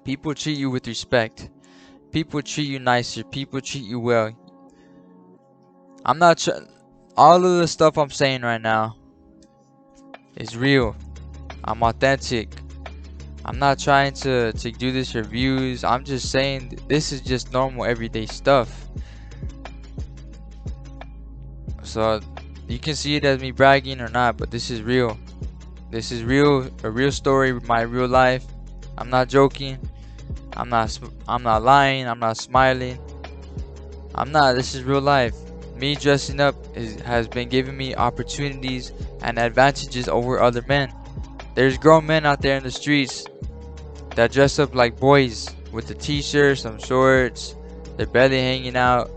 People treat you with respect. People treat you nicer. People treat you well. I'm not all of the stuff I'm saying right now is real. I'm authentic. I'm not trying to do this for views. I'm just saying this is just normal everyday stuff. So you can see it as me bragging or not, but this is real. This is real, a real story, my real life. I'm not joking. I'm not lying. I'm not smiling. This is real life. Me dressing up has been giving me opportunities and advantages over other men. There's grown men out there in the streets that dress up like boys with the t-shirts, some shorts, their belly hanging out.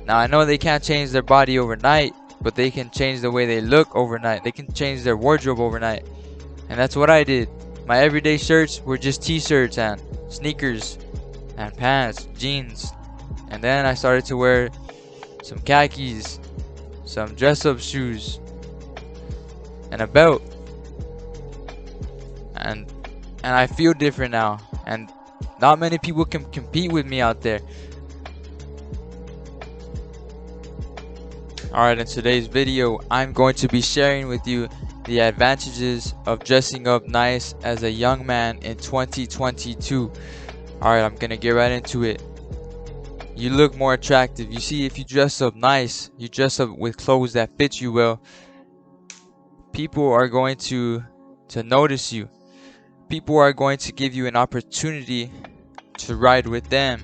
Now I know they can't change their body overnight, but they can change the way they look overnight. They can change their wardrobe overnight. And that's what I did. My everyday shirts were just t-shirts and sneakers and pants, jeans. And then I started to wear some khakis, some dress-up shoes, and a belt. And I feel different now. And not many people can compete with me out there. Alright, in today's video, I'm going to be sharing with you the advantages of dressing up nice as a young man in 2022. Alright, I'm gonna get right into it. You look more attractive. You see, if you dress up nice, you dress up with clothes that fit you well, people are going to notice you. People are going to give you an opportunity to ride with them.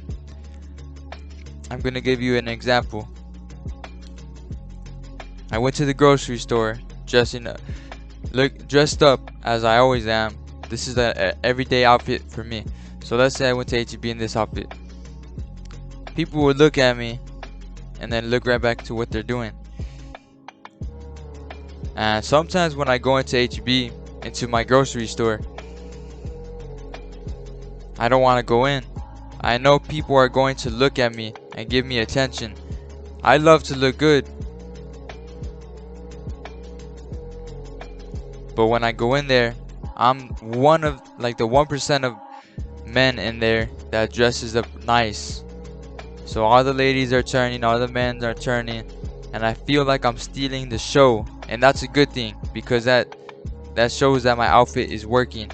I'm gonna give you an example. I went to the grocery store dressed up as I always am. This is a everyday outfit for me. So let's say I went to H-E-B in this outfit. People would look at me and then look right back to what they're doing. And sometimes when I go into H-E-B, into my grocery store, I don't want to go in. I know people are going to look at me and give me attention. I love to look good. But when I go in there, I'm one of like the 1% of men in there that dresses up nice. So all the ladies are turning, all the men are turning, and I feel like I'm stealing the show. And that's a good thing, because that shows that my outfit is working.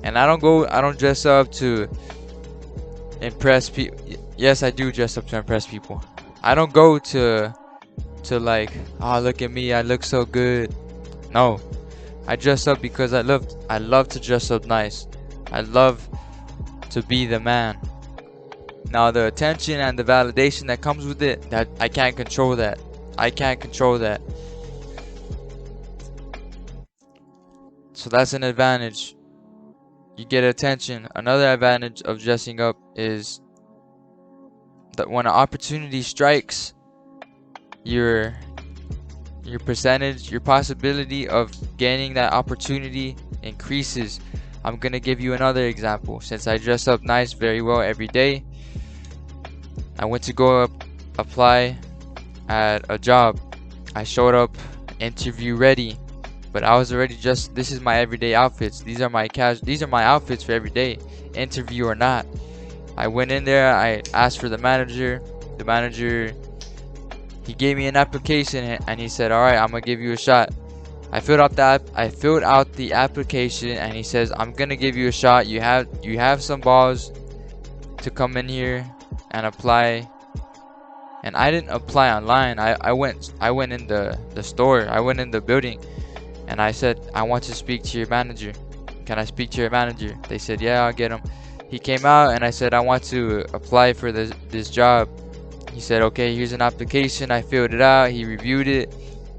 And I don't dress up to impress people. Yes, I do dress up to impress people. I don't go to like, oh, look at me, I look so good. No. I dress up because I love to dress up nice. I love to be the man. Now the attention and the validation that comes with it, that I can't control that. I can't control that. So that's an advantage. You get attention. Another advantage of dressing up is that when an opportunity strikes, your possibility of gaining that opportunity increases. I'm gonna give you another example. Since I dress up nice very well every day, I went to go apply at a job. I showed up interview ready, but I was already dressed. This is my everyday outfits. These are my outfits for every day, interview or not. I went in there, I asked for the manager. The manager, he gave me an application and he said, "All right, I'm gonna give you a shot." I filled out the application and he says, "I'm gonna give you a shot. You have some balls to come in here and apply." And I didn't apply online. I went in the store. I went in the building and I said, "I want to speak to your manager. Can I speak to your manager?" They said, "Yeah, I'll get him." He came out and I said, "I want to apply for this job." He said, "Okay, here's an application." I filled it out. He reviewed it.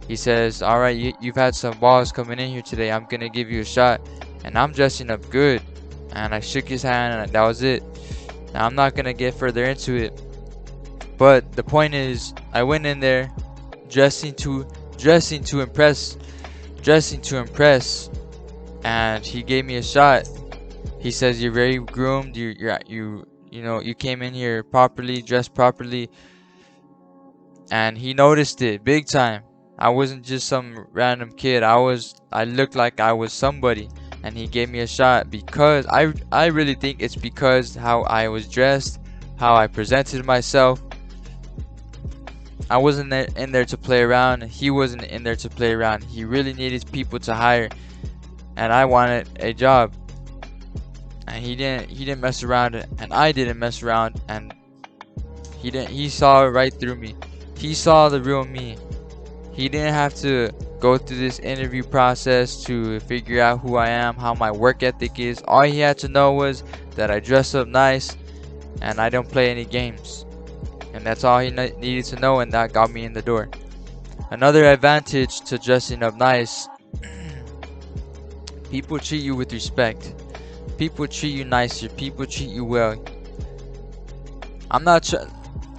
He says, "All right, you've had some balls coming in here today. I'm gonna give you a shot." And I'm dressing up good. And I shook his hand and that was it. Now I'm not gonna get further into it. But the point is, I went in there dressing to impress, and he gave me a shot. He says, "You're very groomed. You came in here properly, dressed properly." And he noticed it big time. I wasn't just some random kid. I looked like I was somebody. and he gave me a shot because I really think it's because how I was dressed, how I presented myself. I wasn't in there to play around. He wasn't in there to play around. He really needed people to hire, and I wanted a job. And he didn't mess around, and I didn't mess around, and he saw right through me. He saw the real me. He didn't have to go through this interview process to figure out who I am, how my work ethic is. All he had to know was that I dress up nice and I don't play any games. And that's all he needed to know, and that got me in the door. Another advantage to dressing up nice: people treat you with respect. People treat you nicer. People treat you well. I'm not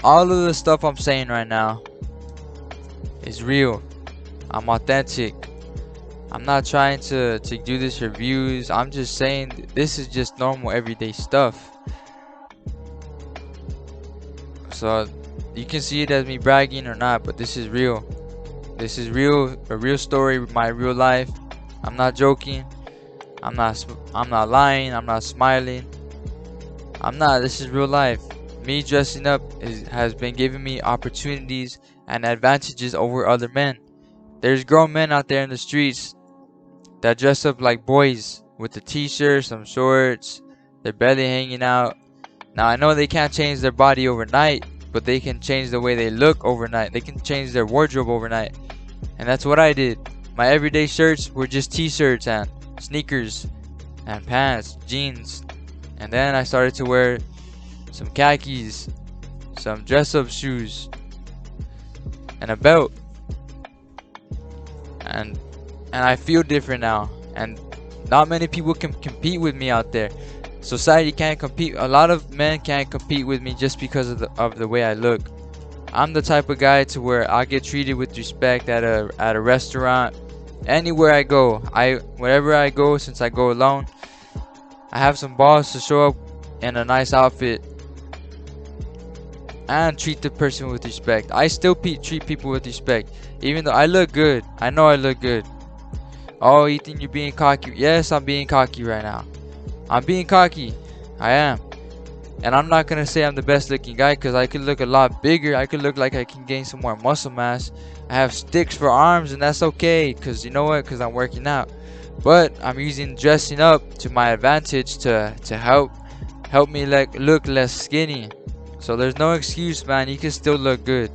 all of the stuff I'm saying right now is real. I'm authentic. I'm not trying to do this for views. I'm just saying this is just normal everyday stuff. So you can see it as me bragging or not, but this is real. This is real, a real story, my real life. I'm not joking. I'm not lying. I'm not smiling. This is real life. Me dressing up has been giving me opportunities and advantages over other men. There's grown men out there in the streets that dress up like boys with a t-shirt, some shorts, their belly hanging out. Now I know they can't change their body overnight, but they can change the way they look overnight. They can change their wardrobe overnight. And that's what I did. My everyday shirts were just t-shirts and sneakers and pants, jeans. And then I started to wear some khakis, some dress-up shoes, and a belt. And I feel different now. And not many people can compete with me out there. Society can't compete. A lot of men can't compete with me just because of the way I look. I'm the type of guy to where I get treated with respect at a restaurant, anywhere I go. Wherever I go, since I go alone, I have some balls to show up in a nice outfit and treat the person with respect. I still treat people with respect, even though I look good. I know I look good. Oh, you think you're being cocky? Yes, I'm being cocky right now. I'm being cocky. I am. And I'm not gonna say I'm the best looking guy, because I could look a lot bigger. I could look like I can gain some more muscle mass. I have sticks for arms, and that's okay, because you know what? Because I'm working out. But I'm using dressing up to my advantage to help me look less skinny. So there's no excuse, man. You can still look good.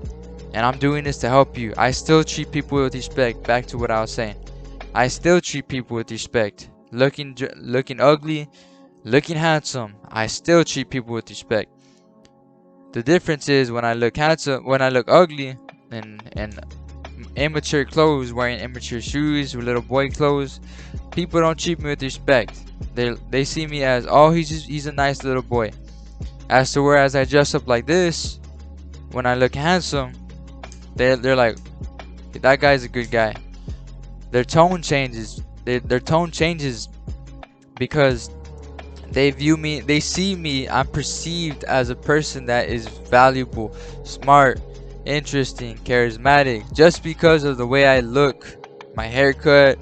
And I'm doing this to help you. I still treat people with respect. Back to what I was saying. I still treat people with respect. Looking ugly, looking handsome, I still treat people with respect. The difference is when I look handsome, when I look ugly and immature clothes, wearing immature shoes or little boy clothes, people don't treat me with respect. They see me as, oh, he's a nice little boy. As to whereas I dress up like this, when I look handsome, they're like, that guy's a good guy. Their tone changes. Their tone changes because they see me, I'm perceived as a person that is valuable, smart, interesting, charismatic, just because of the way I look, my haircut.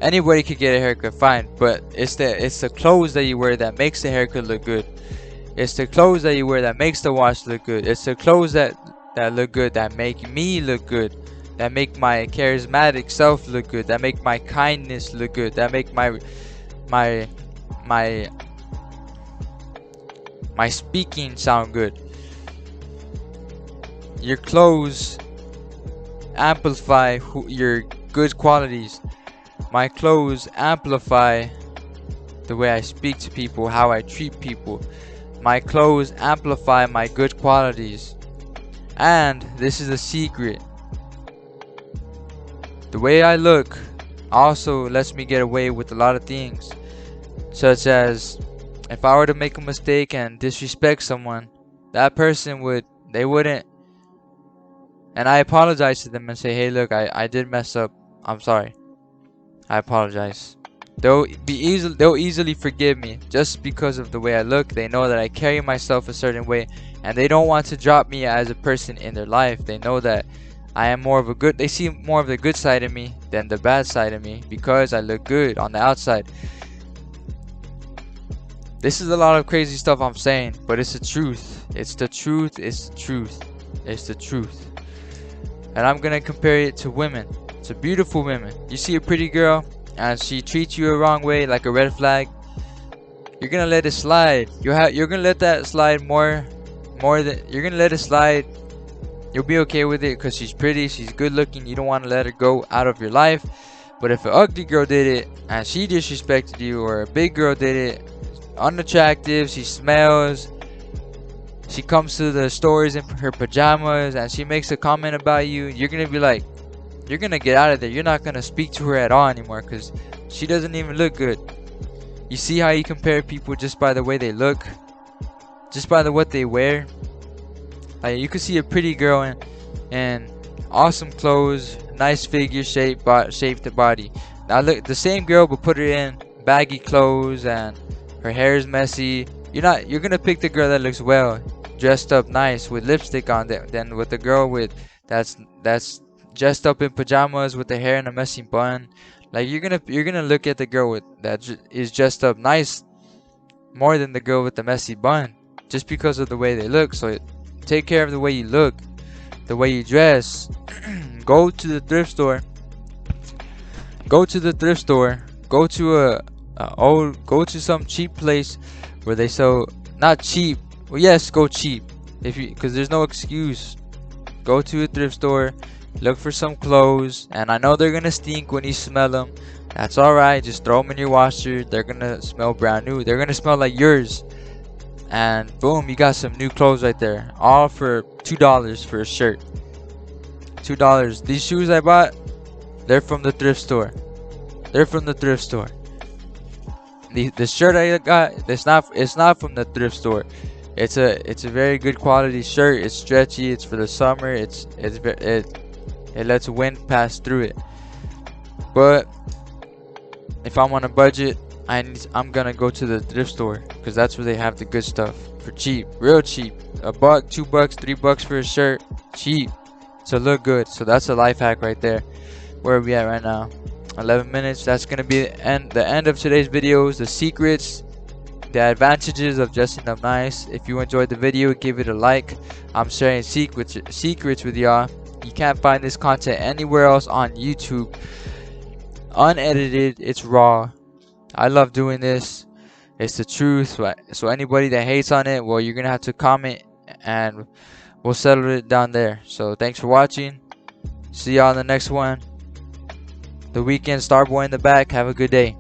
Anybody could get a haircut, fine, but it's the clothes that you wear that makes the haircut look good. It's the clothes that you wear that makes the watch look good. It's the clothes that look good, that make me look good, that make my charismatic self look good, that make my kindness look good, that make my speaking sound good. Your clothes amplify your good qualities. My clothes amplify the way I speak to people, how I treat people. My clothes amplify my good qualities. And this is a secret. The way I look also lets me get away with a lot of things, such as if I were to make a mistake and disrespect someone, that person wouldn't, and I apologize to them and say, hey, look, I did mess up, I'm sorry, I apologize. They'll easily forgive me just because of the way I look. They know that I carry myself a certain way, and they don't want to drop me as a person in their life. They know that I am they see more of the good side of me than the bad side of me, because I look good on the outside. This is a lot of crazy stuff I'm saying, but it's the truth. It's the truth. It's the truth. It's the truth. And I'm gonna compare it to women. To beautiful women. You see a pretty girl and she treats you a wrong way, like a red flag. You're gonna let it slide. You're gonna let that slide more than you're gonna let it slide. You'll be okay with it because she's pretty, she's good looking. You don't want to let her go out of your life. But if an ugly girl did it and she disrespected you, or a big girl did it, unattractive, she smells, she comes to the stores in her pajamas and she makes a comment about you, you're gonna be like, you're gonna get out of there. You're not gonna speak to her at all anymore because she doesn't even look good. You see how you compare people just by the way they look, just by what they wear. Like, you could see a pretty girl in awesome clothes, nice figure, shaped body. Now look, the same girl, but put her in baggy clothes and her hair is messy. You're gonna pick the girl that looks well, dressed up nice with lipstick on, than with the girl that's dressed up in pajamas with the hair in a messy bun. Like, you're gonna look at the girl that is dressed up nice more than the girl with the messy bun, just because of the way they look. So take care of the way you look, the way you dress. Go to the thrift store. Go to the thrift store. Go to go to some cheap place where they sell, not cheap. Well, yes, go cheap because there's no excuse. Go to a thrift store. Look for some clothes, and I know they're gonna stink when you smell them. That's alright. Just throw them in your washer. They're gonna smell brand new. They're gonna smell like yours. And boom, you got some new clothes right there, all for $2 for a shirt. $2. These shoes I bought, they're from the thrift store. They're from the thrift store. The shirt I got, it's not from the thrift store. It's a very good quality shirt. It's stretchy. It's for the summer. It lets wind pass through it. But if I'm on a budget, I'm gonna go to the thrift store because that's where they have the good stuff for cheap, real cheap. $1, $2, $3 for a shirt, cheap to look good. So that's a life hack right there. Where are we at right now? 11 minutes. That's gonna be the end of today's videos. The secrets, the advantages of dressing up nice. If you enjoyed the video, give it a like. I'm sharing secrets with y'all. You can't find this content anywhere else on YouTube. Unedited, it's raw. I love doing this. It's the truth. So anybody that hates on it, well, you're gonna have to comment and we'll settle it down there. So thanks for watching. See y'all in the next one. The Weeknd, Starboy in the back. Have a good day.